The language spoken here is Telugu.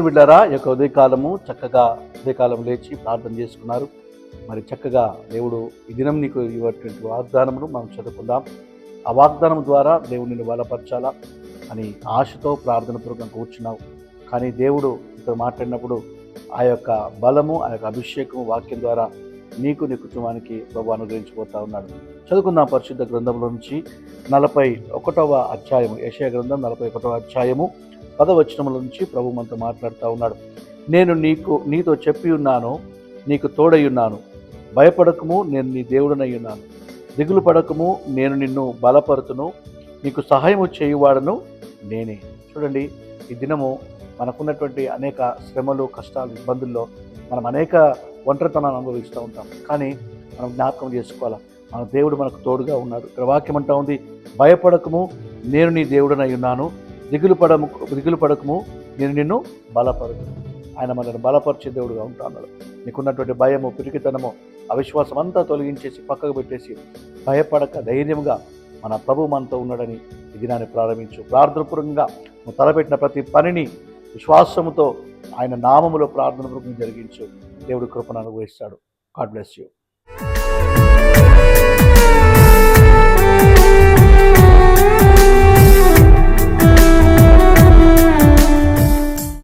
బిడ్డారా, ఈ యొక్క ఉదయకాలము చక్కగా ఉదయకాలం లేచి ప్రార్థన చేసుకున్నారు. మరి చక్కగా దేవుడు ఈ దినం నీకు ఇవ్వటువంటి వాగ్దానమును మనం చదువుకుందాం. ఆ వాగ్దానం ద్వారా దేవుడు నిన్ను బలపరచాలా అని ఆశతో ప్రార్థన పూర్వకంగా కూర్చున్నావు. కానీ దేవుడు ఇక్కడ మాట్లాడినప్పుడు ఆ యొక్క బలము, ఆ యొక్క అభిషేకము వాక్యం ద్వారా నీకు నీ కుటుంబానికి ప్రభు అనుగ్రహించిపోతా ఉన్నాడు. చదువుకుందాం పరిశుద్ధ గ్రంథంలో నుంచి 41వ అధ్యాయము, యెషయా గ్రంథం 41వ అధ్యాయము 10వ వచనముల నుంచి ప్రభు మనతో మాట్లాడుతూ ఉన్నాడు. నేను నీతో చెప్పి ఉన్నాను, నీకు తోడై ఉన్నాను, భయపడకము, నేను నీ దేవుడనై ఉన్నాను, దిగులు పడకము, నేను నిన్ను బలపరుతును, నీకు సహాయము చేయువాడను నేనే. చూడండి, ఈ దినము మనకున్నటువంటి అనేక శ్రమలు, కష్టాలు, ఇబ్బందుల్లో మనం అనేక ఒంటరితనాన్ని అనుభవిస్తూ ఉంటాం. కానీ మనం జ్ఞాపకం చేసుకోవాలా, మన దేవుడు మనకు తోడుగా ఉన్నాడు. ఇక్కడ వాక్యం అంటా ఉంది, భయపడకము, నేను నీ దేవుడనై ఉన్నాను, దిగులు పడకము, నేను నిన్ను బలపరుతును. ఆయన మనల్ని బలపరిచే దేవుడుగా ఉంటా ఉన్నాడు. నీకున్నటువంటి భయము, పిరికితనము, అవిశ్వాసం అంతా తొలగించేసి పక్కకు పెట్టేసి భయపడక ధైర్యంగా మన ప్రభు మనతో ఉన్నాడని ఈ దినాన్ని ప్రారంభించు. ప్రార్థనపూర్వకంగా నువ్వు తలపెట్టిన ప్రతి పనిని విశ్వాసముతో ఆయన నామములో ప్రార్థనపూర్వకంగా జరిగించు. దేవుడు కృపను అనుగ్రహిస్తాడు. God bless you.